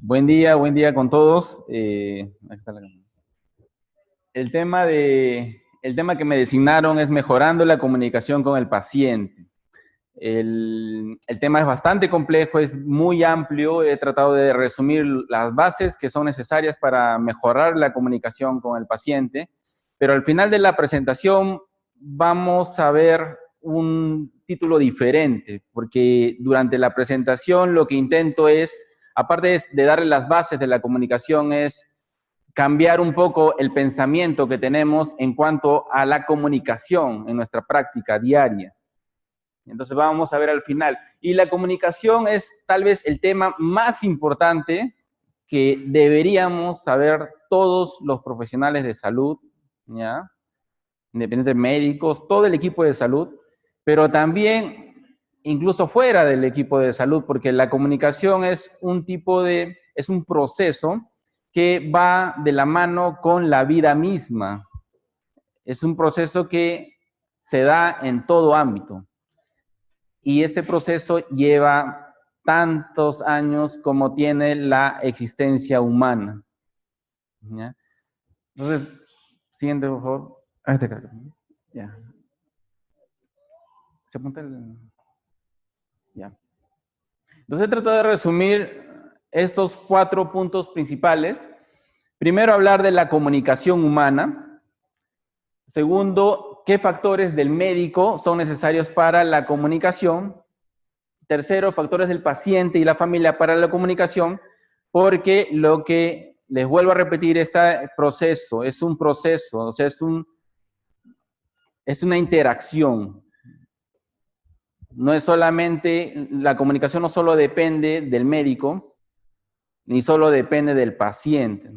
Buen día con todos. Ahí está el tema que me designaron es mejorando la comunicación con el paciente. El tema es bastante complejo, es muy amplio. He tratado de resumir las bases que son necesarias para mejorar la comunicación con el paciente, pero al final de la presentación vamos a ver un título diferente, porque durante la presentación lo que intento es, aparte de darle las bases de la comunicación, es cambiar un poco el pensamiento que tenemos en cuanto a la comunicación en nuestra práctica diaria. Entonces vamos a ver al final. Y la comunicación es tal vez el tema más importante que deberíamos saber todos los profesionales de salud, ¿ya? Independientes médicos, todo el equipo de salud, pero también incluso fuera del equipo de salud, porque la comunicación es es un proceso que va de la mano con la vida misma. Es un proceso que se da en todo ámbito. Y este proceso lleva tantos años como tiene la existencia humana. ¿Ya? Entonces, siguiente, por favor. Ya. ¿Se apunta el...? Ya. Entonces, he tratado de resumir estos 4 puntos principales. Primero, hablar de la comunicación humana. Segundo, qué factores del médico son necesarios para la comunicación. Tercero, factores del paciente y la familia para la comunicación, porque lo que les vuelvo a repetir, este proceso es un proceso, o sea, es una interacción. No es solamente, la comunicación no solo depende del médico, ni solo depende del paciente.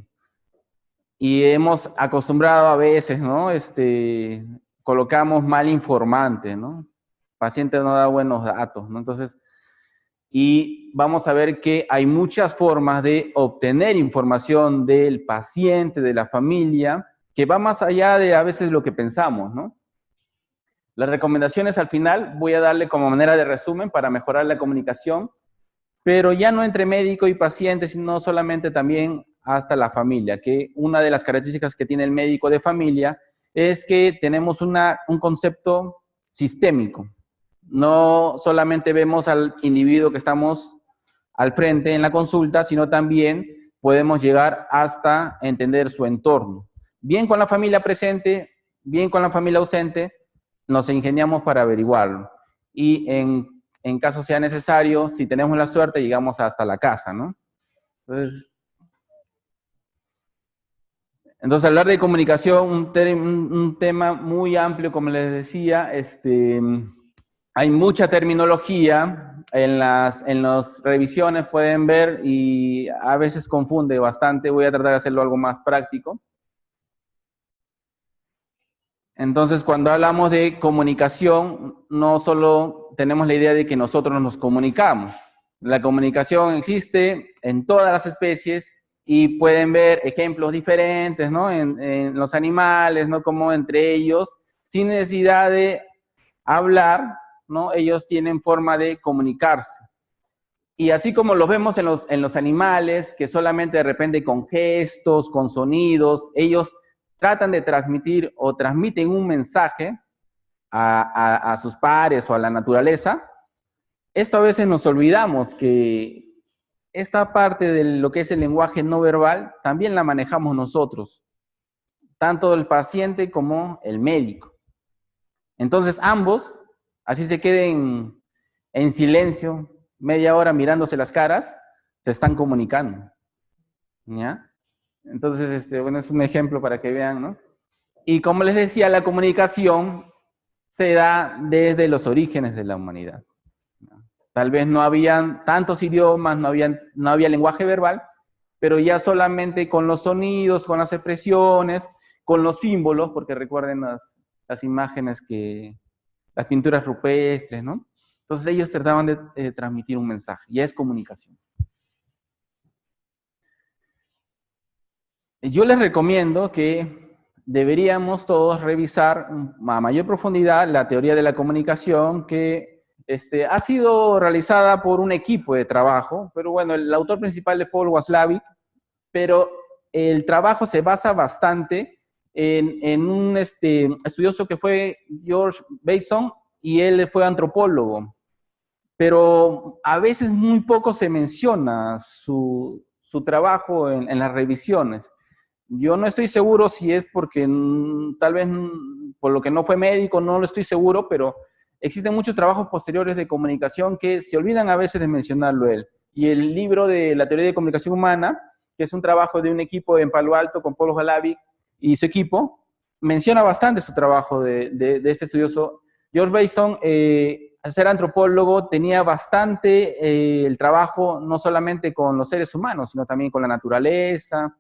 Y hemos acostumbrado a veces, ¿no? Colocamos mal informante, ¿no? El paciente no da buenos datos, ¿no? Entonces, y vamos a ver que hay muchas formas de obtener información del paciente, de la familia, que va más allá de a veces lo que pensamos, ¿no? Las recomendaciones al final voy a darle como manera de resumen para mejorar la comunicación, pero ya no entre médico y paciente, sino solamente también hasta la familia, que una de las características que tiene el médico de familia es que tenemos un concepto sistémico. No solamente vemos al individuo que estamos al frente en la consulta, sino también podemos llegar hasta entender su entorno. Bien con la familia presente, bien con la familia ausente, nos ingeniamos para averiguarlo. Y en caso sea necesario, si tenemos la suerte, llegamos hasta la casa, ¿no? Entonces hablar de comunicación, un tema muy amplio, como les decía, hay mucha terminología, en las revisiones pueden ver y a veces confunde bastante. Voy a tratar de hacerlo algo más práctico. Entonces, cuando hablamos de comunicación, no solo tenemos la idea de que nosotros nos comunicamos. La comunicación existe en todas las especies y pueden ver ejemplos diferentes, ¿no? En los animales, ¿no? Como entre ellos, sin necesidad de hablar, ¿no? Ellos tienen forma de comunicarse. Y así como los vemos en los animales, que solamente de repente con gestos, con sonidos, ellos tratan de transmitir o transmiten un mensaje a sus pares o a la naturaleza, esto a veces nos olvidamos que esta parte de lo que es el lenguaje no verbal también la manejamos nosotros, tanto el paciente como el médico. Entonces ambos, así se queden en silencio, media hora mirándose las caras, se están comunicando. ¿Ya? Entonces, bueno, es un ejemplo para que vean, ¿no? Y como les decía, la comunicación se da desde los orígenes de la humanidad. Tal vez no habían tantos idiomas, no había lenguaje verbal, pero ya solamente con los sonidos, con las expresiones, con los símbolos, porque recuerden las imágenes las pinturas rupestres, ¿no? Entonces ellos trataban de transmitir un mensaje, ya es comunicación. Yo les recomiendo que deberíamos todos revisar a mayor profundidad la teoría de la comunicación, que ha sido realizada por un equipo de trabajo, pero bueno, el autor principal es Paul Watzlawick, pero el trabajo se basa bastante en un estudioso que fue George Bateson, y él fue antropólogo, pero a veces muy poco se menciona su trabajo en las revisiones. Yo no estoy seguro si es porque tal vez por lo que no fue médico, no lo estoy seguro, pero existen muchos trabajos posteriores de comunicación que se olvidan a veces de mencionarlo él. Y el libro de la teoría de comunicación humana, que es un trabajo de un equipo en Palo Alto con Paul Watzlawick y su equipo, menciona bastante su trabajo de este estudioso. George Bateson, al ser antropólogo, tenía bastante el trabajo no solamente con los seres humanos, sino también con la naturaleza,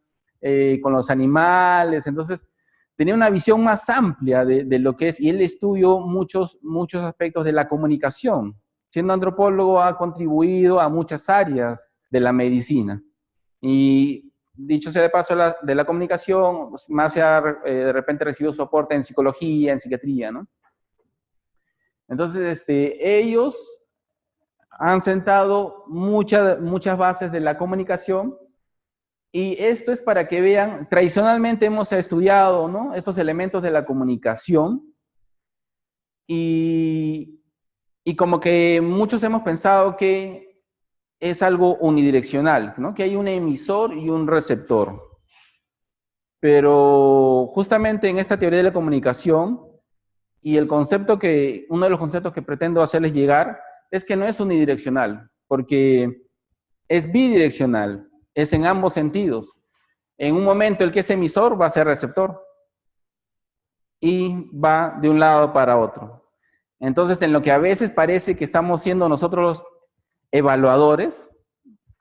con los animales. Entonces tenía una visión más amplia de lo que es, y él estudió muchos aspectos de la comunicación. Siendo antropólogo ha contribuido a muchas áreas de la medicina. Y dicho sea de paso, de la comunicación, más se ha de repente recibido soporte en psicología, en psiquiatría, ¿no? Entonces, ellos han sentado muchas bases de la comunicación. Y esto es para que vean, tradicionalmente hemos estudiado, ¿no?, estos elementos de la comunicación y como que muchos hemos pensado que es algo unidireccional, ¿no?, que hay un emisor y un receptor. Pero justamente en esta teoría de la comunicación, y uno de los conceptos que pretendo hacerles llegar es que no es unidireccional, porque es bidireccional, es en ambos sentidos. En un momento el que es emisor va a ser receptor y va de un lado para otro. Entonces, en lo que a veces parece que estamos siendo nosotros los evaluadores,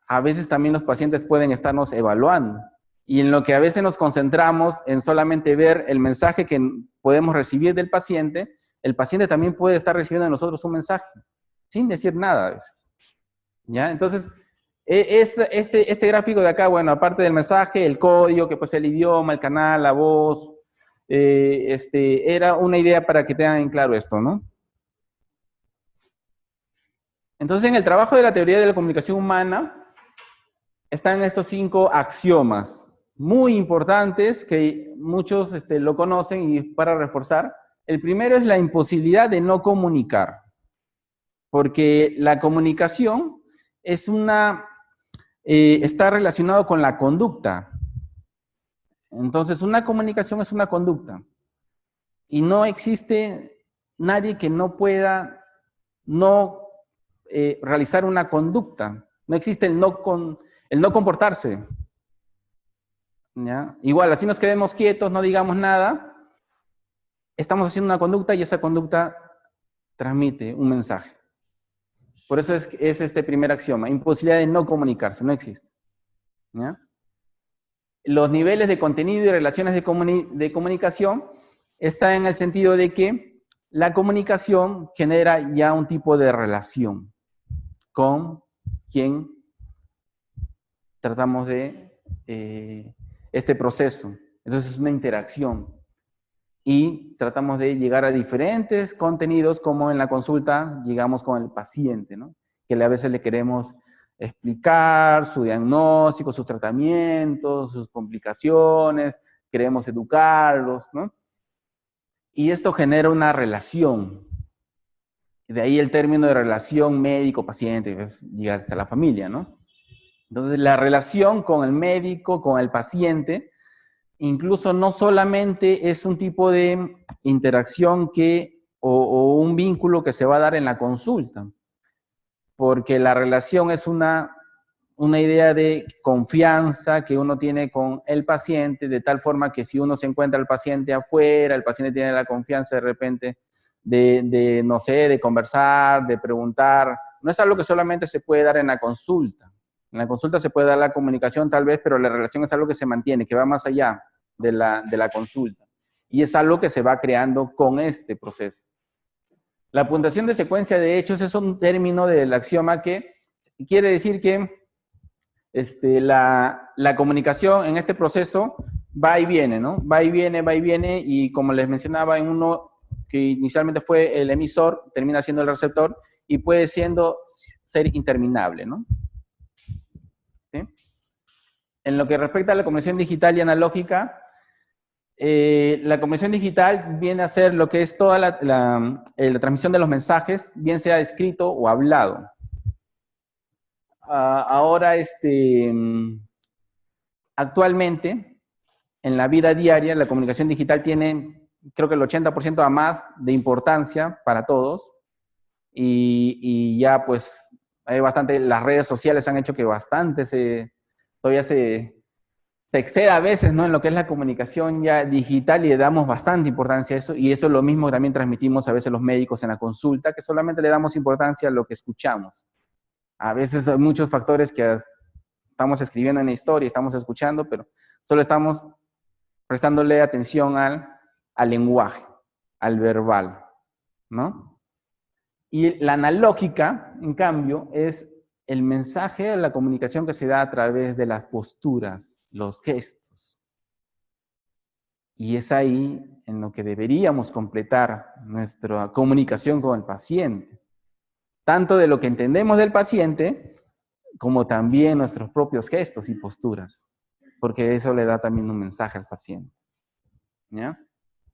a veces también los pacientes pueden estarnos evaluando. Y en lo que a veces nos concentramos en solamente ver el mensaje que podemos recibir del paciente, el paciente también puede estar recibiendo de nosotros un mensaje, sin decir nada a veces. ¿Ya? Entonces, este gráfico de acá, bueno, aparte del mensaje, el código, que pues el idioma, el canal, la voz, era una idea para que tengan en claro esto, ¿no? Entonces, en el trabajo de la teoría de la comunicación humana, están estos 5 axiomas muy importantes que muchos lo conocen, y para reforzar, el primero es la imposibilidad de no comunicar, porque la comunicación es está relacionado con la conducta. Entonces, una comunicación es una conducta. Y no existe nadie que no pueda realizar una conducta. No existe el no comportarse. ¿Ya? Igual, así nos quedemos quietos, no digamos nada, estamos haciendo una conducta y esa conducta transmite un mensaje. Por eso es este primer axioma, imposibilidad de no comunicarse, no existe. ¿Ya? Los niveles de contenido y relaciones de comunicación están en el sentido de que la comunicación genera ya un tipo de relación con quien tratamos de este proceso. Entonces es una interacción. Y tratamos de llegar a diferentes contenidos, como en la consulta llegamos con el paciente, ¿no?, que a veces le queremos explicar su diagnóstico, sus tratamientos, sus complicaciones, queremos educarlos, ¿no? Y esto genera una relación. De ahí el término de relación médico-paciente, que es llegar hasta la familia, ¿no? Entonces, la relación con el médico, con el paciente, incluso no solamente es un tipo de interacción o un vínculo que se va a dar en la consulta, porque la relación es una idea de confianza que uno tiene con el paciente, de tal forma que si uno se encuentra al paciente afuera, el paciente tiene la confianza de repente no sé, de conversar, de preguntar. No es algo que solamente se puede dar en la consulta. En la consulta se puede dar la comunicación tal vez, pero la relación es algo que se mantiene, que va más allá de la consulta. Y es algo que se va creando con este proceso. La puntuación de secuencia de hechos es un término del axioma que quiere decir que la comunicación en este proceso va y viene, ¿no? Va y viene, y como les mencionaba, en uno que inicialmente fue el emisor, termina siendo el receptor, y puede ser interminable, ¿no? ¿Sí? En lo que respecta a la comunicación digital y analógica, la comunicación digital viene a ser lo que es toda la transmisión de los mensajes, bien sea escrito o hablado. Ahora, actualmente, en la vida diaria, la comunicación digital tiene, creo que el 80% a más de importancia para todos, y ya pues hay bastante, las redes sociales han hecho que bastante todavía se exceda a veces, ¿no?, en lo que es la comunicación ya digital, y le damos bastante importancia a eso, y eso es lo mismo que también transmitimos a veces los médicos en la consulta, que solamente le damos importancia a lo que escuchamos. A veces hay muchos factores que estamos escribiendo en la historia, estamos escuchando, pero solo estamos prestándole atención al lenguaje, al verbal, ¿no? Y la analógica, en cambio, es el mensaje, la comunicación que se da a través de las posturas, los gestos. Y es ahí en lo que deberíamos completar nuestra comunicación con el paciente. Tanto de lo que entendemos del paciente, como también nuestros propios gestos y posturas. Porque eso le da también un mensaje al paciente. ¿Ya?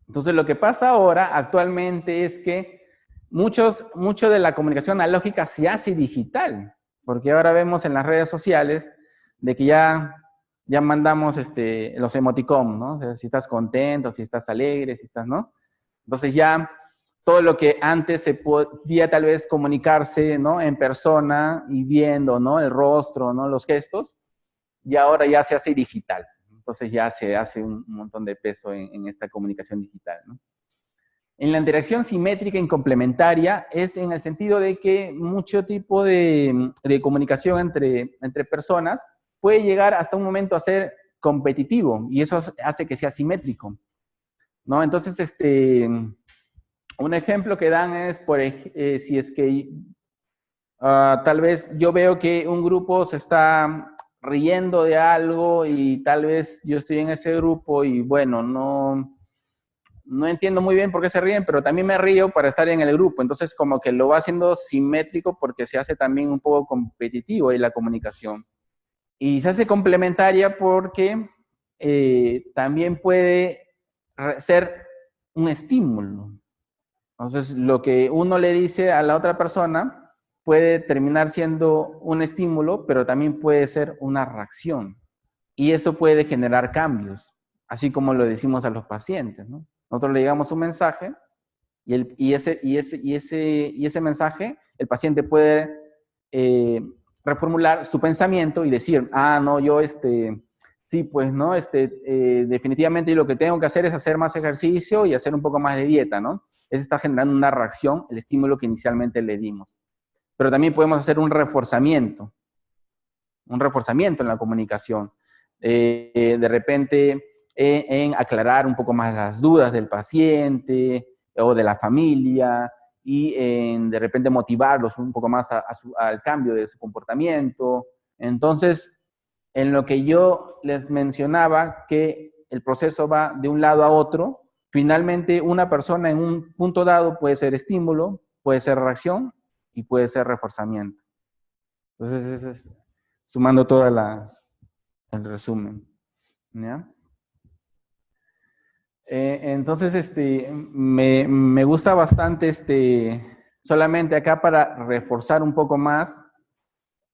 Entonces, lo que pasa ahora, actualmente, es que mucho de la comunicación analógica se hace digital, porque ahora vemos en las redes sociales de que ya mandamos los emoticons, ¿no? O sea, si estás contento, si estás alegre, si estás, ¿no? Entonces ya todo lo que antes se podía tal vez comunicarse, ¿no?, en persona y viendo, ¿no?, el rostro, ¿no?, los gestos, y ahora ya se hace digital. Entonces ya se hace un montón de peso en esta comunicación digital, ¿no? En la interacción simétrica y complementaria es en el sentido de que mucho tipo de comunicación entre personas puede llegar hasta un momento a ser competitivo, y eso hace que sea simétrico, ¿no? Entonces, un ejemplo que dan es, si es que tal vez yo veo que un grupo se está riendo de algo y tal vez yo estoy en ese grupo y bueno, no entiendo muy bien por qué se ríen, pero también me río para estar en el grupo. Entonces como que lo va haciendo simétrico porque se hace también un poco competitivo en la comunicación. Y se hace complementaria porque también puede ser un estímulo. Entonces lo que uno le dice a la otra persona puede terminar siendo un estímulo, pero también puede ser una reacción. Y eso puede generar cambios, así como lo decimos a los pacientes, ¿no? Nosotros le llegamos un mensaje y ese mensaje, el paciente puede reformular su pensamiento y decir, no, yo sí, pues, ¿no? Definitivamente lo que tengo que hacer es hacer más ejercicio y hacer un poco más de dieta, ¿no? Eso está generando una reacción, el estímulo que inicialmente le dimos. Pero también podemos hacer un reforzamiento en la comunicación. De repente, en aclarar un poco más las dudas del paciente o de la familia, y de repente motivarlos un poco más al cambio de su comportamiento. Entonces, en lo que yo les mencionaba, que el proceso va de un lado a otro, finalmente una persona en un punto dado puede ser estímulo, puede ser reacción y puede ser reforzamiento. Entonces, ese es sumando todo el resumen, ¿ya? Entonces, me gusta bastante, solamente acá para reforzar un poco más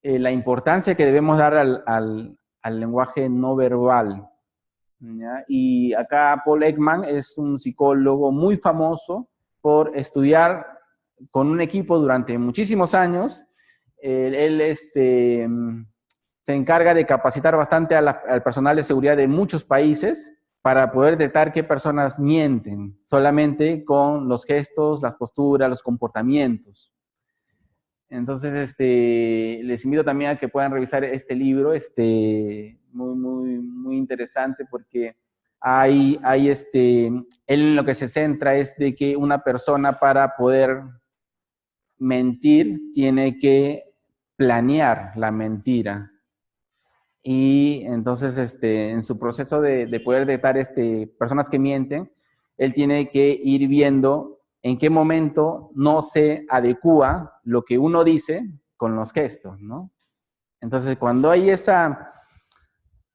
la importancia que debemos dar al lenguaje no verbal, ¿ya? Y acá Paul Ekman es un psicólogo muy famoso por estudiar con un equipo durante muchísimos años. Él se encarga de capacitar bastante al personal de seguridad de muchos países para poder detectar qué personas mienten, solamente con los gestos, las posturas, los comportamientos. Entonces, les invito también a que puedan revisar este libro, muy interesante, porque él en lo que se centra es de que una persona, para poder mentir, tiene que planear la mentira. Y entonces, en su proceso de poder detectar personas que mienten, él tiene que ir viendo en qué momento no se adecúa lo que uno dice con los gestos, ¿no? Entonces, cuando hay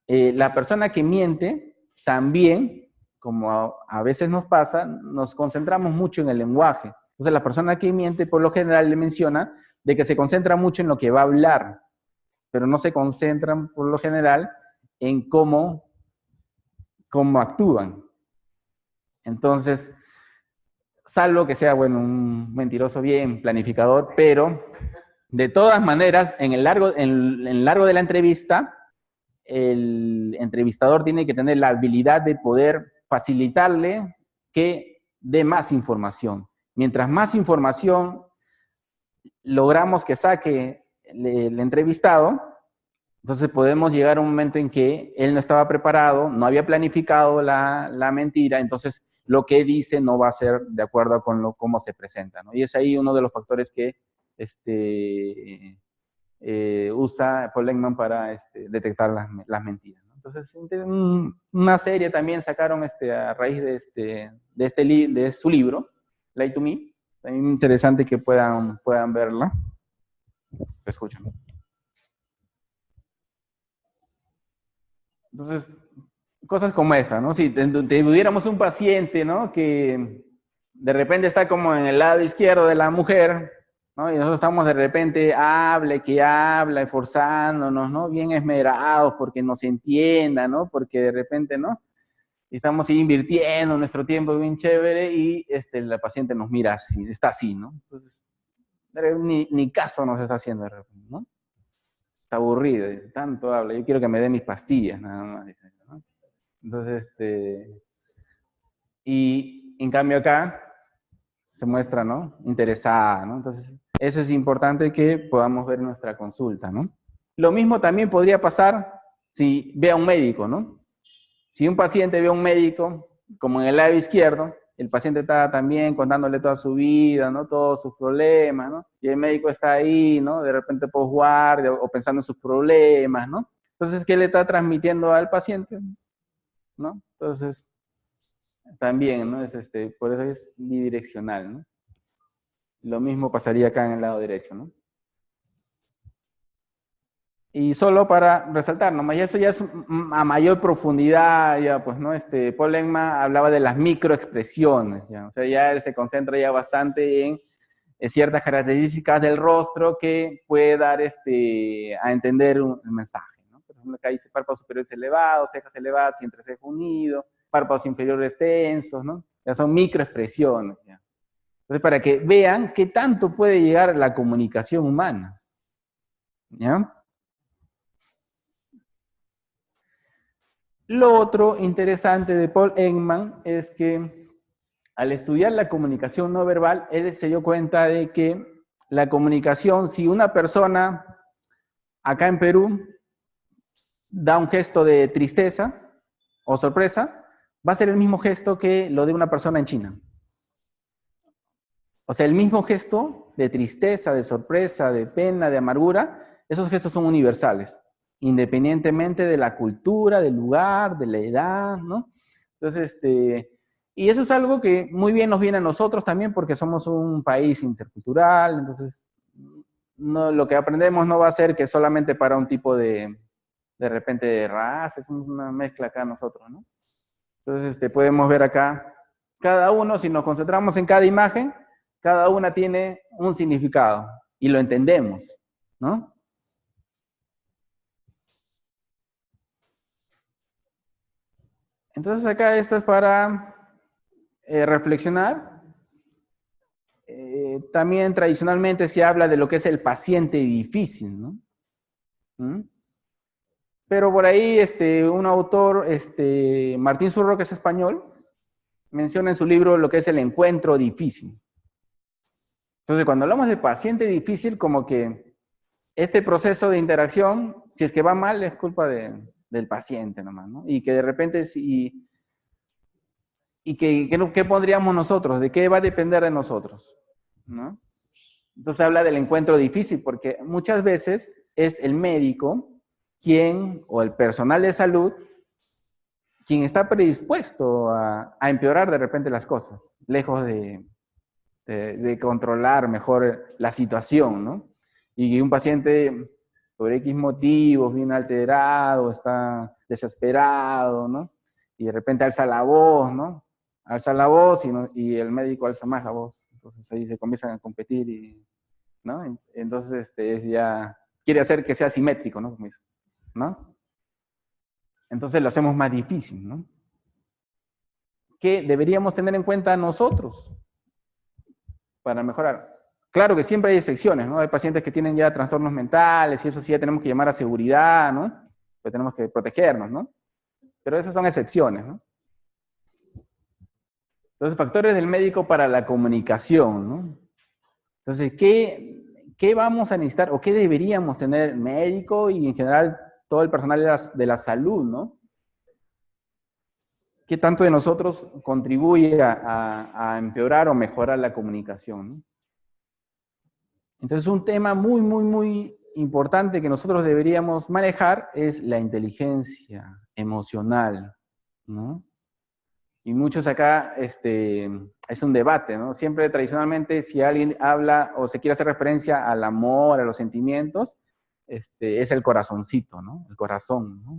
la persona que miente, también, como a veces nos pasa, nos concentramos mucho en el lenguaje. Entonces, la persona que miente, por lo general, le menciona de que se concentra mucho en lo que va a hablar, pero no se concentran, por lo general, en cómo actúan. Entonces, salvo que sea, bueno, un mentiroso bien planificador, pero de todas maneras, en el largo de la entrevista, el entrevistador tiene que tener la habilidad de poder facilitarle que dé más información. Mientras más información logramos que saque el entrevistado, entonces podemos llegar a un momento en que él no estaba preparado, no había planificado la mentira, entonces lo que dice no va a ser de acuerdo con cómo se presenta, ¿no? Y es ahí uno de los factores que usa Paul Ekman para detectar las mentiras, ¿no? Entonces, una serie también sacaron a raíz de su libro, Lie to Me. También interesante que puedan verla. Se escuchan. Entonces, cosas como esa, ¿no? Si tuviéramos un paciente, ¿no? Que de repente está como en el lado izquierdo de la mujer, ¿no? Y nosotros estamos de repente, habla, esforzándonos, ¿no? Bien esmerados porque nos entienda, ¿no? Porque de repente, ¿no? Y estamos invirtiendo nuestro tiempo bien chévere y la paciente nos mira así, está así, ¿no? Entonces, ni caso nos está haciendo de repente, ¿no? Está aburrido, tanto habla, yo quiero que me dé mis pastillas, nada más, ¿no? Entonces, y en cambio acá se muestra, ¿no? Interesada, ¿no? Entonces, eso es importante que podamos ver nuestra consulta, ¿no? Lo mismo también podría pasar si ve a un médico, ¿no? Si un paciente ve a un médico, como en el lado izquierdo, el paciente está también contándole toda su vida, ¿no? Todos sus problemas, ¿no? Y el médico está ahí, ¿no? De repente posguardia o pensando en sus problemas, ¿no? Entonces, ¿qué le está transmitiendo al paciente? ¿No? Entonces, también, ¿no? Por eso es bidireccional, ¿no? Lo mismo pasaría acá en el lado derecho, ¿no? Y solo para resaltar, ¿no? Y eso ya es a mayor profundidad, ya pues, ¿no? Paul Ekman hablaba de las microexpresiones, ¿ya? O sea, ya él se concentra ya bastante en ciertas características del rostro que puede dar a entender el mensaje, ¿no? Por ejemplo, acá dice párpados superiores elevados, cejas elevadas, entrecejo unido, párpados inferiores tensos, ¿no? Ya son microexpresiones, ¿ya? Entonces, para que vean qué tanto puede llegar la comunicación humana, ¿ya? Lo otro interesante de Paul Ekman es que al estudiar la comunicación no verbal, él se dio cuenta de que la comunicación, si una persona acá en Perú da un gesto de tristeza o sorpresa, va a ser el mismo gesto que lo de una persona en China. O sea, el mismo gesto de tristeza, de sorpresa, de pena, de amargura, esos gestos son universales, independientemente de la cultura, del lugar, de la edad, ¿no? Entonces, y eso es algo que muy bien nos viene a nosotros también porque somos un país intercultural, entonces no, lo que aprendemos no va a ser que solamente para un tipo de repente de raza, es una mezcla acá nosotros, ¿no? Entonces, podemos ver acá, cada uno, si nos concentramos en cada imagen, cada una tiene un significado y lo entendemos, ¿no? Entonces acá esto es para reflexionar. También tradicionalmente se habla de lo que es el paciente difícil, ¿no? ¿Mm? Pero por ahí un autor, Martín Zurro, que es español, menciona en su libro lo que es el encuentro difícil. Entonces, cuando hablamos de paciente difícil, como que este proceso de interacción, si es que va mal, es culpa del paciente nomás, ¿no? Y que de repente, ¿qué pondríamos nosotros? ¿De qué va a depender de nosotros? ¿No? Entonces habla del encuentro difícil, porque muchas veces es el médico o el personal de salud quien está predispuesto a empeorar de repente las cosas, lejos de controlar mejor la situación, ¿no? Y un paciente por X motivos viene alterado, está desesperado, ¿no? Y de repente alza la voz, ¿no? Alza la voz y el médico alza más la voz. Entonces ahí se comienzan a competir, ¿no? Entonces ya quiere hacer que sea simétrico, ¿no? ¿No? Entonces lo hacemos más difícil, ¿no? ¿Qué deberíamos tener en cuenta nosotros para mejorar? Claro que siempre hay excepciones, ¿no? Hay pacientes que tienen ya trastornos mentales y eso sí ya tenemos que llamar a seguridad, ¿no? Pues tenemos que protegernos, ¿no? Pero esas son excepciones, ¿no? Entonces, factores del médico para la comunicación, ¿no? Entonces, ¿qué vamos a necesitar o qué deberíamos tener el médico y en general todo el personal de la salud, ¿no? ¿Qué tanto de nosotros contribuye a empeorar o mejorar la comunicación, ¿no? Entonces, un tema muy, muy, muy importante que nosotros deberíamos manejar es la inteligencia emocional, ¿no? Y muchos acá, es un debate, ¿no? Siempre tradicionalmente, si alguien habla o se quiere hacer referencia al amor, a los sentimientos, es el corazoncito, ¿no? El corazón, ¿no?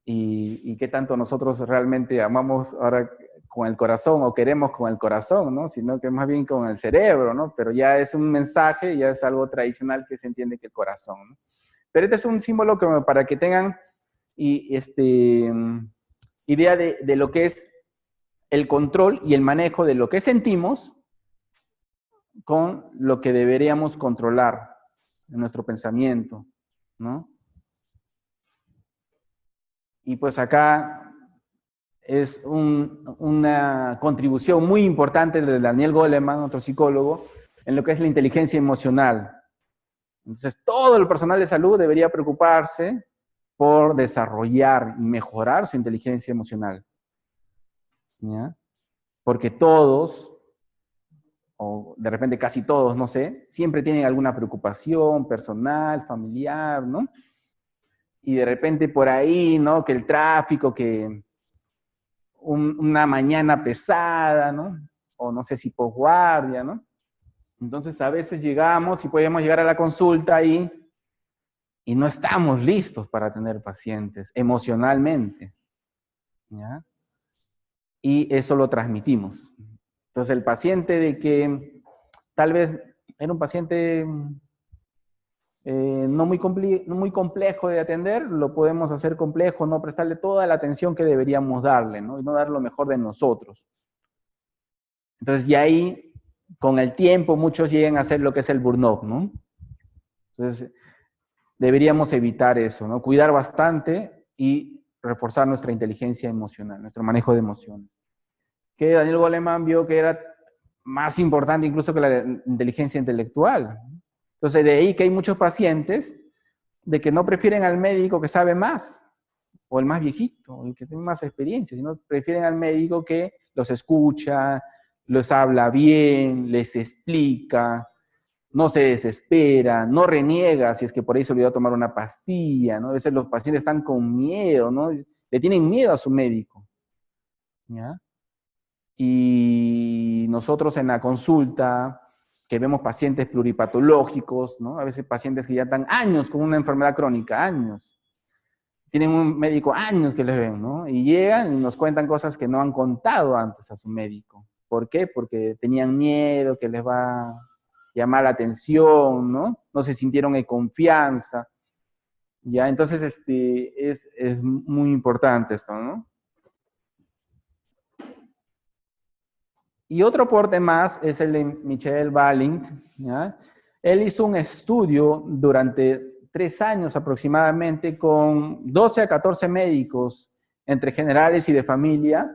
Y qué tanto nosotros realmente amamos ahora con el corazón o queremos con el corazón, ¿no? Sino que más bien con el cerebro, ¿no? Pero ya es un mensaje, ya es algo tradicional que se entiende que el corazón, ¿no? Pero este es un símbolo que, para que tengan idea de lo que es el control y el manejo de lo que sentimos con lo que deberíamos controlar en nuestro pensamiento, ¿no? Y pues acá es una contribución muy importante de Daniel Goleman, otro psicólogo, en lo que es la inteligencia emocional. Entonces, todo el personal de salud debería preocuparse por desarrollar y mejorar su inteligencia emocional, ¿ya? Porque todos, o de repente casi todos, no sé, siempre tienen alguna preocupación personal, familiar, ¿no? Y de repente por ahí, ¿no? Que el tráfico, que una mañana pesada, ¿no? O no sé si posguardia, ¿no? Entonces a veces llegamos y podemos llegar a la consulta y no estamos listos para tener pacientes emocionalmente, ¿ya? Y eso lo transmitimos. Entonces el paciente de que tal vez era un paciente no muy complejo de atender, lo podemos hacer complejo, no prestarle toda la atención que deberíamos darle, ¿no? Y no dar lo mejor de nosotros. Entonces, y ahí, con el tiempo, muchos llegan a hacer lo que es el burnout, ¿no? Entonces, deberíamos evitar eso, ¿no? Cuidar bastante y reforzar nuestra inteligencia emocional, nuestro manejo de emociones. Que Daniel Goleman vio que era más importante incluso que la inteligencia intelectual. Entonces, de ahí que hay muchos pacientes de que no prefieren al médico que sabe más, o el más viejito, el que tiene más experiencia, sino prefieren al médico que los escucha, los habla bien, les explica, no se desespera, no reniega si es que por ahí se olvidó tomar una pastilla, ¿no? A veces los pacientes están con miedo, ¿no? Le tienen miedo a su médico, ¿ya? Y nosotros en la consulta, que vemos pacientes pluripatológicos, ¿no? A veces pacientes que ya están años con una enfermedad crónica, años. Tienen un médico años que les ven, ¿no? Y llegan y nos cuentan cosas que no han contado antes a su médico. ¿Por qué? Porque tenían miedo que les va a llamar la atención, ¿no? No se sintieron en confianza. ¿Ya? Entonces, es muy importante esto, ¿no? Y otro aporte más es el de Michel Balint, ¿ya? Él hizo un estudio durante 3 años aproximadamente con 12 a 14 médicos, entre generales y de familia,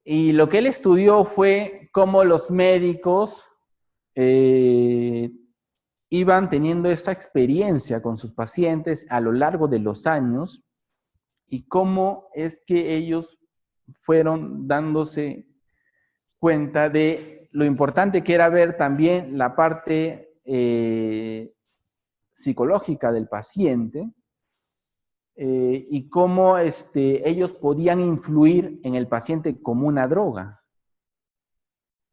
y lo que él estudió fue cómo los médicos iban teniendo esa experiencia con sus pacientes a lo largo de los años y cómo es que ellos fueron dándose cuenta de lo importante que era ver también la parte psicológica del paciente y cómo ellos podían influir en el paciente como una droga.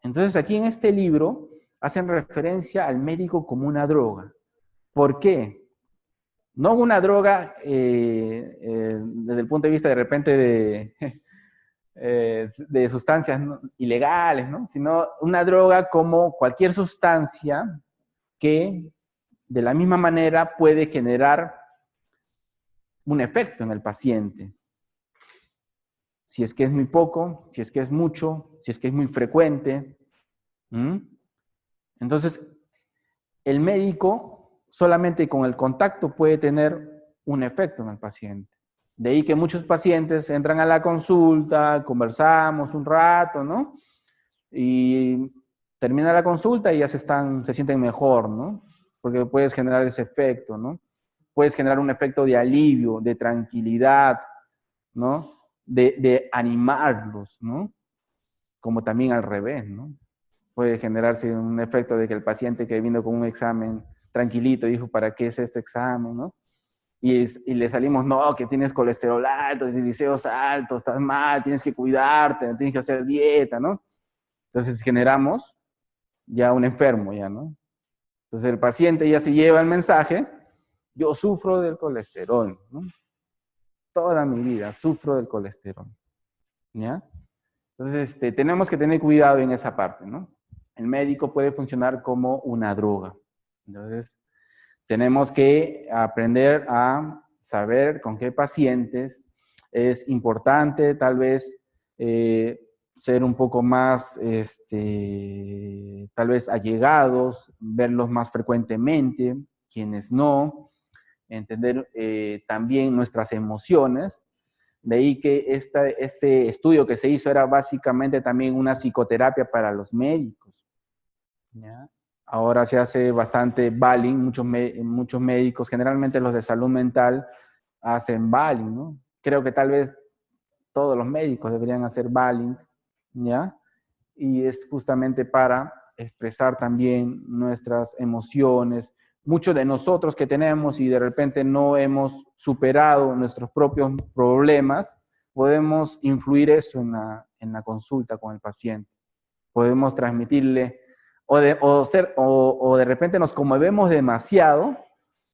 Entonces aquí en este libro hacen referencia al médico como una droga. ¿Por qué? No una droga desde el punto de vista de repente de sustancias ilegales, ¿no? Sino una droga como cualquier sustancia que de la misma manera puede generar un efecto en el paciente. Si es que es muy poco, si es que es mucho, si es que es muy frecuente. Entonces, el médico solamente con el contacto puede tener un efecto en el paciente. De ahí que muchos pacientes entran a la consulta, conversamos un rato, ¿no? Y termina la consulta y ya se sienten mejor, ¿no? Porque puedes generar ese efecto, ¿no? Puedes generar un efecto de alivio, de tranquilidad, ¿no? De animarlos, ¿no? Como también al revés, ¿no? Puede generarse un efecto de que el paciente que vino con un examen tranquilito dijo, ¿para qué es este examen, no? Y le salimos, no, que tienes colesterol alto, triglicéridos altos, estás mal, tienes que cuidarte, tienes que hacer dieta, ¿no? Entonces generamos ya un enfermo, ya, ¿no? Entonces el paciente ya se lleva el mensaje, yo sufro del colesterol, ¿no? Toda mi vida sufro del colesterol, ¿ya? Entonces tenemos que tener cuidado en esa parte, ¿no? El médico puede funcionar como una droga. Entonces, tenemos que aprender a saber con qué pacientes es importante, tal vez, ser un poco más, tal vez allegados, verlos más frecuentemente, quienes no, entender también nuestras emociones. De ahí que este estudio que se hizo era básicamente también una psicoterapia para los médicos, ¿ya? Ahora se hace bastante Baling, muchos médicos, generalmente los de salud mental, hacen Baling, ¿no? Creo que tal vez todos los médicos deberían hacer Baling, ¿ya? Y es justamente para expresar también nuestras emociones. Muchos de nosotros que tenemos y de repente no hemos superado nuestros propios problemas, podemos influir eso en la consulta con el paciente. Podemos transmitirle, o de repente nos conmovemos demasiado,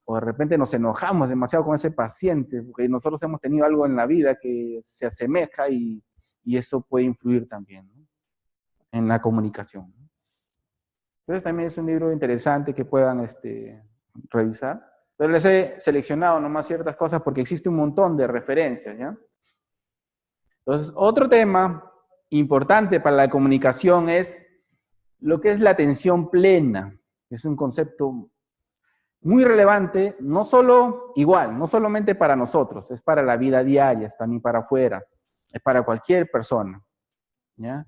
o de repente nos enojamos demasiado con ese paciente, porque nosotros hemos tenido algo en la vida que se asemeja y eso puede influir también, ¿no? En la comunicación. Entonces también es un libro interesante que puedan revisar. Pero les he seleccionado nomás ciertas cosas porque existe un montón de referencias, ¿ya? Entonces, otro tema importante para la comunicación es lo que es la atención plena. Es un concepto muy relevante, no solo igual, no solamente para nosotros, es para la vida diaria, es también para afuera, es para cualquier persona, ¿ya?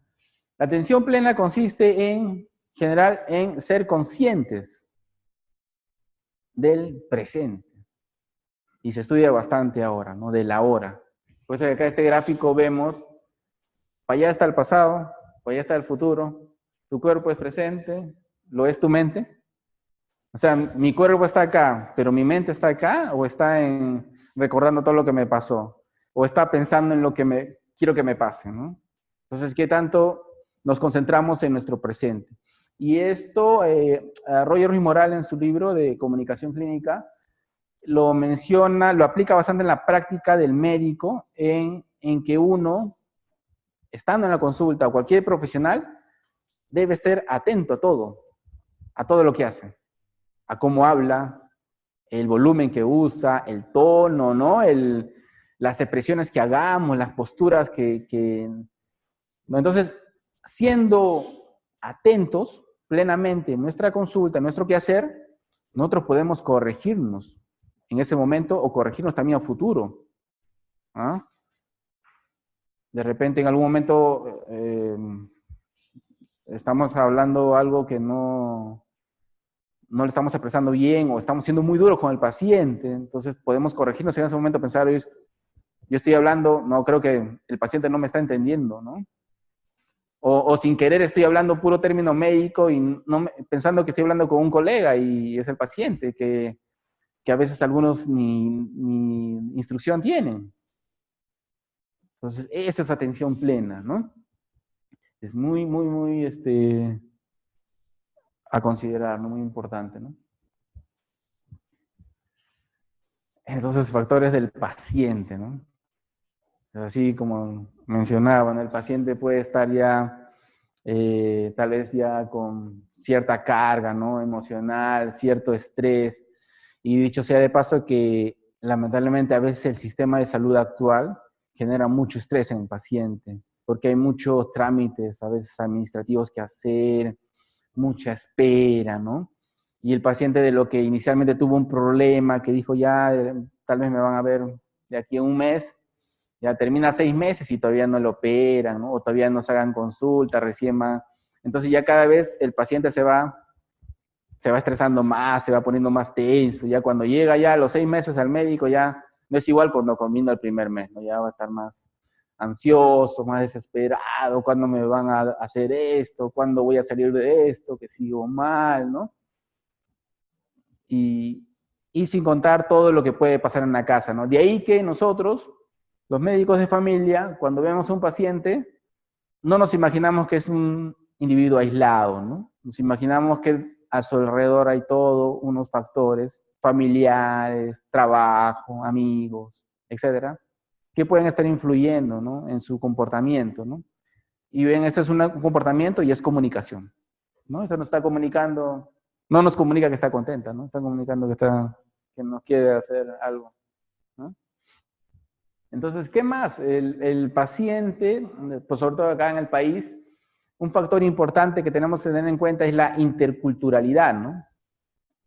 La atención plena consiste en general en ser conscientes del presente. Y se estudia bastante ahora, ¿no? De la hora. Pues acá este gráfico vemos, para allá está el pasado, para allá está el futuro, tu cuerpo es presente, lo es tu mente. O sea, mi cuerpo está acá, pero mi mente está acá, o está recordando todo lo que me pasó, o está pensando en lo que quiero que me pase, ¿no? Entonces, ¿qué tanto nos concentramos en nuestro presente? Y esto, Roger Ruiz Moral en su libro de comunicación clínica lo menciona, lo aplica bastante en la práctica del médico, en que uno, estando en la consulta, o cualquier profesional, debe estar atento a todo lo que hace, a cómo habla, el volumen que usa, el tono, ¿no? Las expresiones que hagamos, las posturas ¿no? Entonces, siendo atentos plenamente en nuestra consulta, en nuestro quehacer, nosotros podemos corregirnos en ese momento o corregirnos también a futuro. ¿Ah? De repente, en algún momento, estamos hablando algo que no le estamos expresando bien o estamos siendo muy duros con el paciente, entonces podemos corregirnos en ese momento, pensar, yo estoy hablando, no, creo que el paciente no me está entendiendo, ¿no? O sin querer estoy hablando puro término médico y pensando que estoy hablando con un colega y es el paciente, que a veces algunos ni instrucción tienen. Entonces, esa es atención plena, ¿no? Es muy, muy, muy, a considerar, ¿no? Muy importante, ¿no? Entonces, factores del paciente, ¿no? Así como mencionaba, ¿no? El paciente puede estar ya, tal vez ya con cierta carga, ¿no? Emocional, cierto estrés. Y dicho sea de paso que lamentablemente a veces el sistema de salud actual genera mucho estrés en el paciente, porque hay muchos trámites, a veces administrativos que hacer, mucha espera, ¿no? Y el paciente de lo que inicialmente tuvo un problema, que dijo ya, tal vez me van a ver de aquí a un mes, ya termina 6 meses y todavía no lo operan, ¿no? O todavía no se hagan consulta, recién va. Entonces ya cada vez el paciente se va estresando más, se va poniendo más tenso, ya cuando llega ya a los 6 meses al médico ya no es igual cuando comiendo el primer mes, ¿no? Ya va a estar más ansioso, más desesperado, ¿cuándo me van a hacer esto? ¿Cuándo voy a salir de esto? Que sigo mal, ¿no? Y, y sin contar todo lo que puede pasar en la casa, ¿no? De ahí que nosotros, los médicos de familia, cuando vemos a un paciente, no nos imaginamos que es un individuo aislado, ¿no? Nos imaginamos que a su alrededor hay todos unos factores familiares, trabajo, amigos, etcétera, que pueden estar influyendo, ¿no? En su comportamiento, ¿no? Y ven, este es un comportamiento y es comunicación, ¿no? Esto nos está comunicando, no nos comunica que está contenta, ¿no? Está comunicando que nos quiere hacer algo, ¿no? Entonces, ¿qué más? El paciente, pues sobre todo acá en el país, un factor importante que tenemos que tener en cuenta es la interculturalidad, ¿no?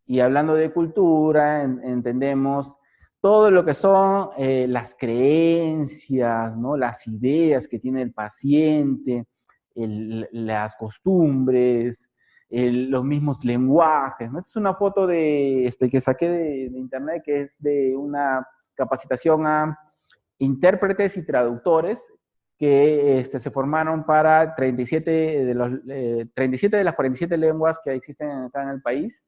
Y hablando de cultura, entendemos todo lo que son las creencias, ¿no? Las ideas que tiene el paciente, las costumbres, los mismos lenguajes, ¿no? Esta es una foto que saqué de internet, que es de una capacitación a intérpretes y traductores que se formaron para 37 de las 47 lenguas que existen acá en el país.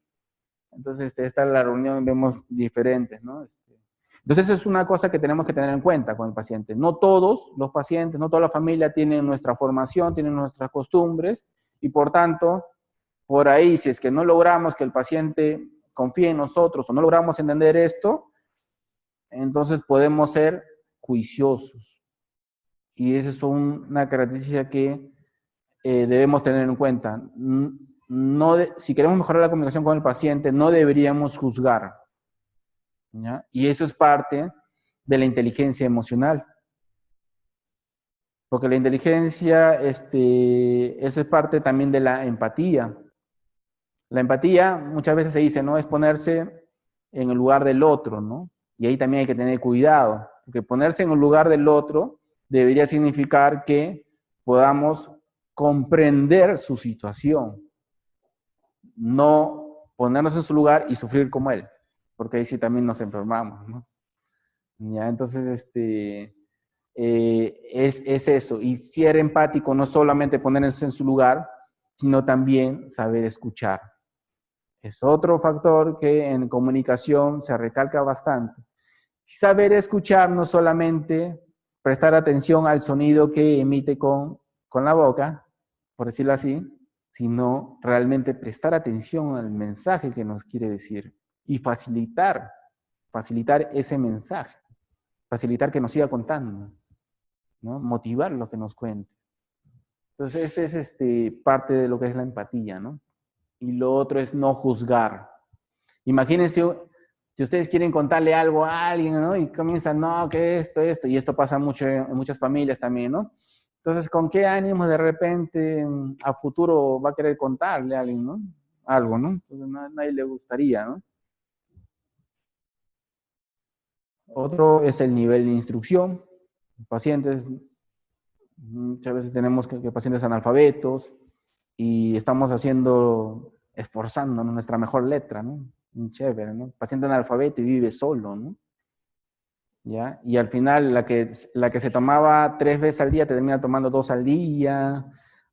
Entonces, esta es la reunión, vemos diferentes, ¿no? Entonces, eso es una cosa que tenemos que tener en cuenta con el paciente. No todos los pacientes, no toda la familia tienen nuestra formación, tienen nuestras costumbres, y por tanto, por ahí, si es que no logramos que el paciente confíe en nosotros o no logramos entender esto, entonces podemos ser juiciosos. Y esa es una característica que debemos tener en cuenta. No si queremos mejorar la comunicación con el paciente, no deberíamos juzgar, ¿ya? Y eso es parte de la inteligencia emocional. Porque la inteligencia, eso es parte también de la empatía. La empatía muchas veces se dice, ¿no? Es ponerse en el lugar del otro, ¿no? Y ahí también hay que tener cuidado, porque ponerse en el lugar del otro debería significar que podamos comprender su situación, no ponernos en su lugar y sufrir como él, porque ahí sí también nos enfermamos, ¿no? Ya, entonces, es eso. Y ser empático no solamente ponerse en su lugar, sino también saber escuchar. Es otro factor que en comunicación se recalca bastante. Saber escuchar no solamente prestar atención al sonido que emite con la boca, por decirlo así, sino realmente prestar atención al mensaje que nos quiere decir y facilitar ese mensaje, facilitar que nos siga contando, ¿no? Motivar lo que nos cuente. Entonces, ese es parte de lo que es la empatía, ¿no? Y lo otro es no juzgar. Imagínense, si ustedes quieren contarle algo a alguien, ¿no? Y comienzan, no, que esto, y esto pasa mucho en muchas familias también, ¿no? Entonces, ¿con qué ánimo de repente a futuro va a querer contarle a alguien, ¿no? Algo, ¿no? Entonces, a nadie le gustaría, ¿no? Otro es el nivel de instrucción. Pacientes, muchas veces tenemos que pacientes analfabetos y estamos esforzándonos nuestra mejor letra, ¿no? Chévere, ¿no? Paciente analfabeto y vive solo, ¿no? ¿Ya? Y al final la que se tomaba 3 veces al día te termina tomando 2 al día,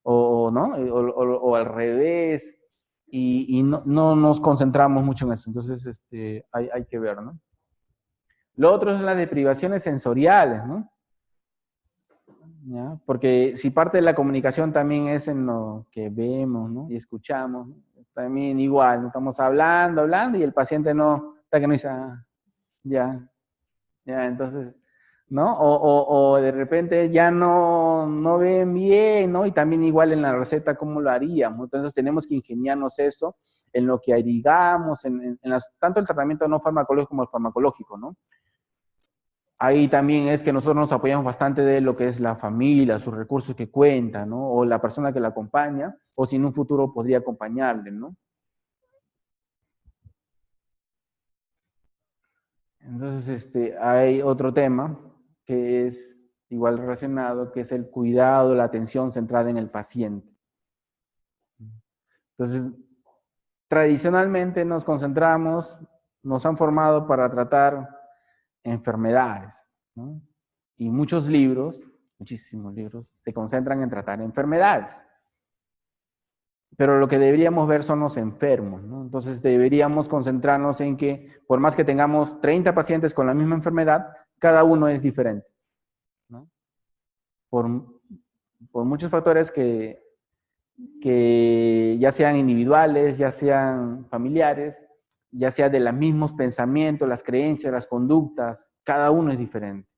¿no? O al revés, y no nos concentramos mucho en eso. Entonces, hay que ver, ¿no? Lo otro es las deprivaciones sensoriales, ¿no? ¿ya? Porque si parte de la comunicación también es en lo que vemos, ¿no? Y escuchamos, ¿no? También igual, ¿no? Estamos hablando, hablando y el paciente no, está que no dice, ah, ya, ya, entonces, ¿no? O de repente ya no ven bien, ¿no? Y también igual en la receta, ¿cómo lo haríamos? Entonces tenemos que ingeniarnos eso en lo que digamos, tanto el tratamiento no farmacológico como el farmacológico, ¿no? Ahí también es que nosotros nos apoyamos bastante de lo que es la familia, sus recursos que cuenta, ¿no? O la persona que la acompaña, o si en un futuro podría acompañarle, ¿no? Entonces, hay otro tema que es igual relacionado, que es el cuidado, la atención centrada en el paciente. Entonces, tradicionalmente nos concentramos, nos han formado para tratar enfermedades, ¿no? Y muchos libros, muchísimos libros, se concentran en tratar enfermedades. Pero lo que deberíamos ver son los enfermos, ¿no? Entonces deberíamos concentrarnos en que por más que tengamos 30 pacientes con la misma enfermedad, cada uno es diferente, ¿no? Por, por muchos factores que ya sean individuales, ya sean familiares, ya sea de los mismos pensamientos, las creencias, las conductas, cada uno es diferente.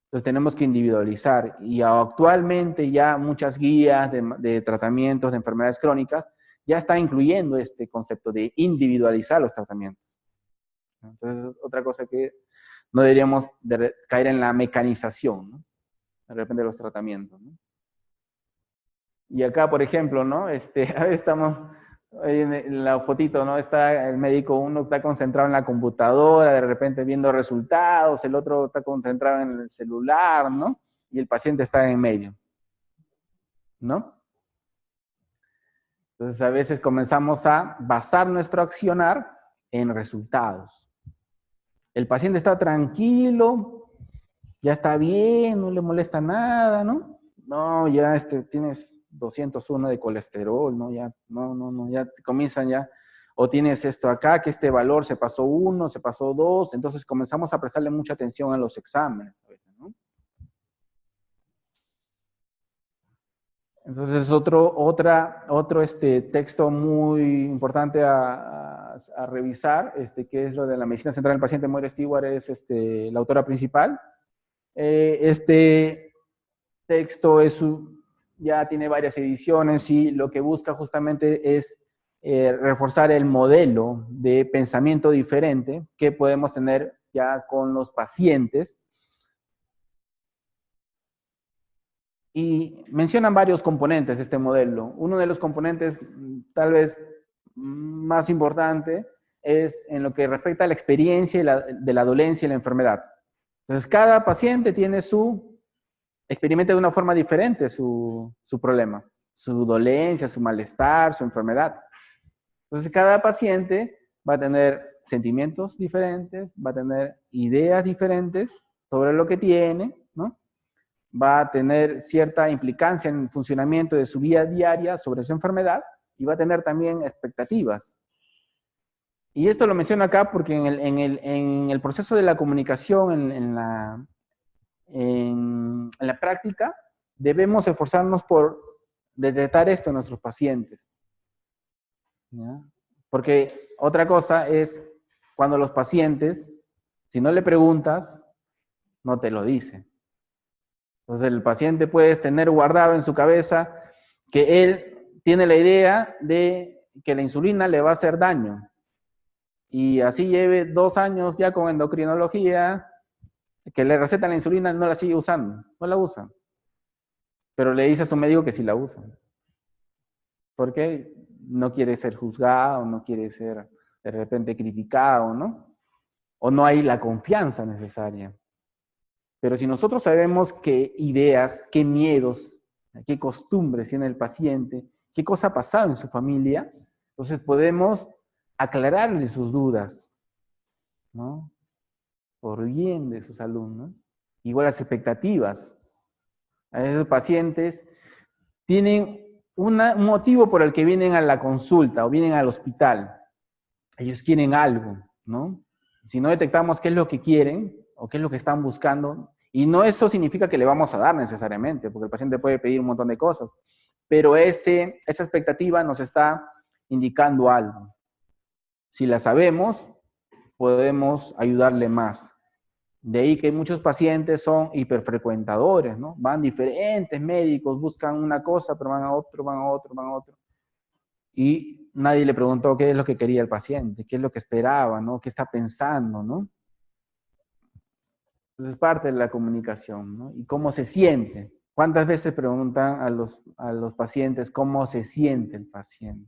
Entonces tenemos que individualizar y actualmente ya muchas guías de tratamientos de enfermedades crónicas ya están incluyendo este concepto de individualizar los tratamientos. Entonces, otra cosa que no deberíamos caer en la mecanización, ¿no? De repente de los tratamientos, ¿no? Y acá, por ejemplo, ¿no? Estamos en la fotito, ¿no? Está el médico, uno está concentrado en la computadora, de repente viendo resultados, el otro está concentrado en el celular, ¿no? Y el paciente está en medio, ¿no? Entonces, a veces comenzamos a basar nuestro accionar en resultados. El paciente está tranquilo, ya está bien, no le molesta nada, ¿no? No, ya tienes 201 de colesterol, ¿no? Ya, no, ya comienzan ya, o tienes esto acá, que este valor se pasó 1, se pasó 2, entonces comenzamos a prestarle mucha atención a los exámenes, ¿no? Entonces, otro texto muy importante a revisar, que es lo de la medicina central del paciente, Moira Stewart es la autora principal. Este texto ya tiene varias ediciones y lo que busca justamente es reforzar el modelo de pensamiento diferente que podemos tener ya con los pacientes. Y mencionan varios componentes de este modelo. Uno de los componentes tal vez más importante es en lo que respecta a la experiencia de la dolencia y la enfermedad. Entonces, cada paciente experimenta de una forma diferente su problema, su dolencia, su malestar, su enfermedad. Entonces, cada paciente va a tener sentimientos diferentes, va a tener ideas diferentes sobre lo que tiene, ¿no? Va a tener cierta implicancia en el funcionamiento de su vida diaria sobre su enfermedad y va a tener también expectativas. Y esto lo menciono acá porque en el proceso de la comunicación, en la práctica, debemos esforzarnos por detectar esto en nuestros pacientes, ¿ya? Porque otra cosa es cuando los pacientes, si no le preguntas, no te lo dicen. Entonces el paciente puede tener guardado en su cabeza que él tiene la idea de que la insulina le va a hacer daño. Y así lleve 2 años ya con endocrinología, que le recetan la insulina, no la sigue usando, no la usa. Pero le dice a su médico que sí la usa. ¿Por qué? No quiere ser juzgado, no quiere ser de repente criticado, ¿no? O no hay la confianza necesaria. Pero si nosotros sabemos qué ideas, qué miedos, qué costumbres tiene el paciente, qué cosa ha pasado en su familia, entonces podemos aclararle sus dudas, ¿no? Por bien de su salud, ¿no? Igual las expectativas. A esos pacientes tienen un motivo por el que vienen a la consulta o vienen al hospital. Ellos quieren algo, ¿no? Si no detectamos qué es lo que quieren o qué es lo que están buscando, Y no eso significa que le vamos a dar necesariamente, porque el paciente puede pedir un montón de cosas, pero esa expectativa nos está indicando algo. Si la sabemos, podemos ayudarle más. De ahí que muchos pacientes son hiperfrecuentadores, ¿no? Van diferentes médicos, buscan una cosa, pero van a otro, van a otro, van a otro. Y nadie le preguntó qué es lo que quería el paciente, qué es lo que esperaba, ¿no? ¿Qué está pensando, ¿no? Entonces es parte de la comunicación, ¿no? Y cómo se siente. ¿Cuántas veces preguntan a los pacientes cómo se siente el paciente?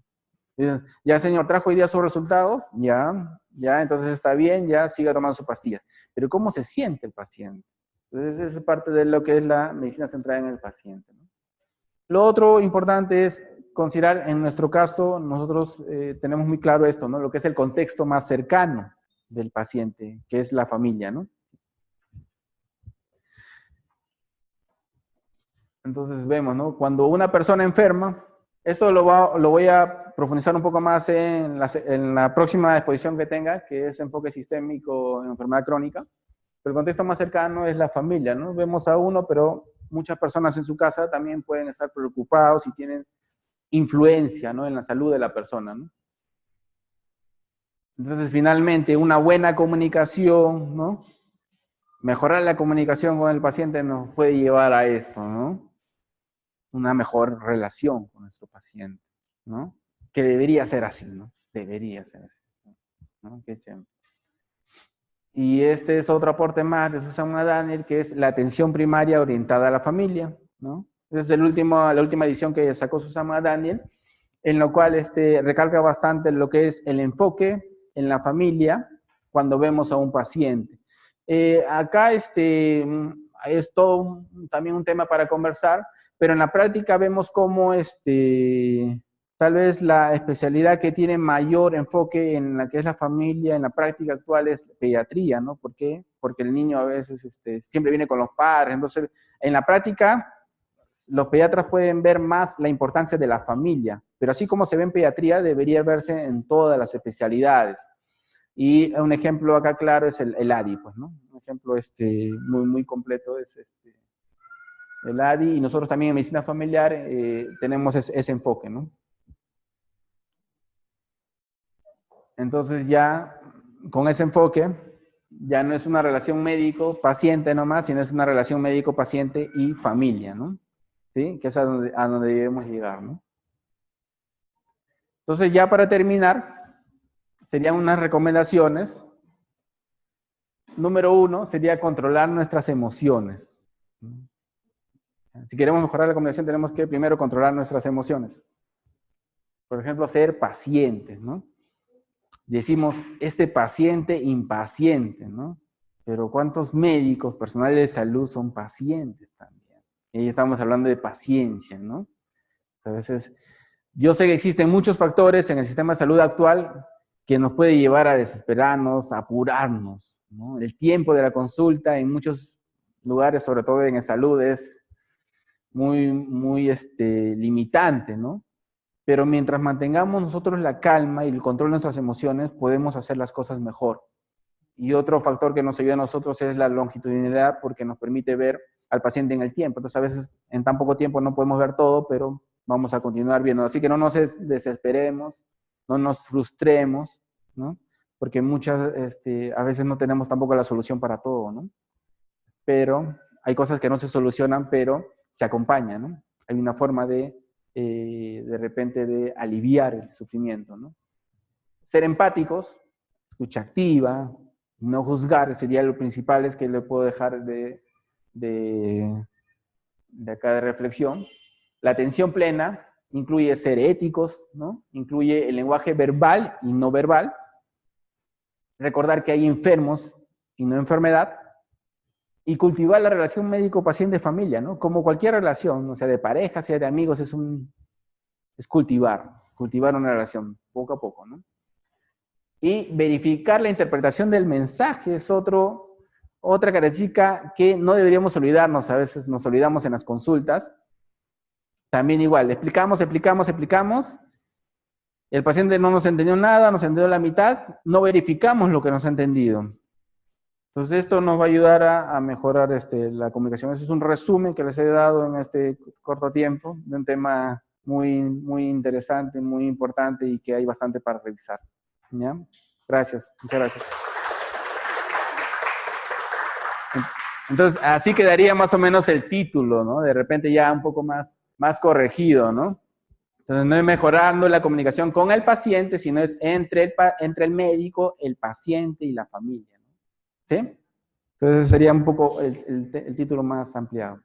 Dicen, ya señor, ¿trajo hoy día sus resultados? Ya, entonces está bien, ya siga tomando sus pastillas. Pero ¿cómo se siente el paciente? Entonces es parte de lo que es la medicina centrada en el paciente, ¿no? Lo otro importante es considerar, en nuestro caso, nosotros tenemos muy claro esto, ¿no? Lo que es el contexto más cercano del paciente, que es la familia, ¿no? Entonces vemos, ¿no? Cuando una persona enferma, eso lo voy a profundizar un poco más en la próxima exposición que tenga, que es enfoque sistémico en enfermedad crónica. Pero el contexto más cercano es la familia, ¿no? Vemos a uno, pero muchas personas en su casa también pueden estar preocupados y tienen influencia, ¿no? En la salud de la persona, ¿no? Entonces, finalmente, una buena comunicación, ¿no? Mejorar la comunicación con el paciente nos puede llevar a esto, ¿no? Una mejor relación con nuestro paciente, ¿no? Que debería ser así, ¿no? Debería ser así, ¿no? Qué chévere. Y este es otro aporte más de Susana Daniel, que es la atención primaria orientada a la familia, ¿no? Es la última edición que sacó Susana Daniel, en lo cual recalca bastante lo que es el enfoque en la familia cuando vemos a un paciente. Acá es todo también un tema para conversar, pero en la práctica vemos cómo tal vez la especialidad que tiene mayor enfoque en la que es la familia, en la práctica actual es pediatría, ¿no? ¿Por qué? Porque el niño a veces siempre viene con los padres, entonces en la práctica los pediatras pueden ver más la importancia de la familia, pero así como se ve en pediatría, debería verse en todas las especialidades. Y un ejemplo acá claro es el ADI, pues, ¿no? Un ejemplo muy, muy completo es el ADI, y nosotros también en medicina familiar tenemos ese enfoque, ¿no? Entonces ya con ese enfoque ya no es una relación médico-paciente nomás, sino es una relación médico-paciente y familia, ¿no? ¿Sí? Que es a donde debemos llegar, ¿no? Entonces ya para terminar, serían unas recomendaciones. Número 1 sería controlar nuestras emociones. Si queremos mejorar la comunicación, tenemos que primero controlar nuestras emociones. Por ejemplo, ser pacientes, ¿no? Decimos, este paciente impaciente, ¿no? Pero ¿cuántos médicos, personal de salud son pacientes también? Y ahí estamos hablando de paciencia, ¿no? A veces, yo sé que existen muchos factores en el sistema de salud actual que nos puede llevar a desesperarnos, a apurarnos, ¿no? El tiempo de la consulta en muchos lugares, sobre todo en salud, es muy, muy limitante, ¿no? Pero mientras mantengamos nosotros la calma y el control de nuestras emociones, podemos hacer las cosas mejor. Y otro factor que nos ayuda a nosotros es la longitudinalidad, porque nos permite ver al paciente en el tiempo. Entonces, a veces en tan poco tiempo no podemos ver todo, pero vamos a continuar viendo. Así que no nos desesperemos, no nos frustremos, ¿no? Porque a veces no tenemos tampoco la solución para todo, ¿no? Pero hay cosas que no se solucionan, pero se acompañan, ¿no? Hay una forma de repente, de aliviar el sufrimiento, ¿no? Ser empáticos, escucha activa, no juzgar, sería lo principal es que le puedo dejar de acá de reflexión. La atención plena incluye ser éticos, ¿no? Incluye el lenguaje verbal y no verbal. Recordar que hay enfermos y no enfermedad. Y cultivar la relación médico-paciente-familia, ¿no? Como cualquier relación, o sea, de pareja, sea de amigos, es cultivar una relación poco a poco, ¿no? Y verificar la interpretación del mensaje es otra característica que no deberíamos olvidarnos. A veces nos olvidamos en las consultas. También igual, explicamos, el paciente no nos entendió nada, nos entendió la mitad, no verificamos lo que nos ha entendido. Entonces, esto nos va a ayudar a mejorar la comunicación. Ese es un resumen que les he dado en este corto tiempo de un tema muy, muy interesante, muy importante y que hay bastante para revisar. ¿Ya? Gracias, muchas gracias. Entonces, así quedaría más o menos el título, ¿no? De repente ya un poco más corregido, ¿no? Entonces, no es mejorando la comunicación con el paciente, sino es entre el médico, el paciente y la familia, ¿no? ¿Sí? Entonces, sería un poco el título más ampliado.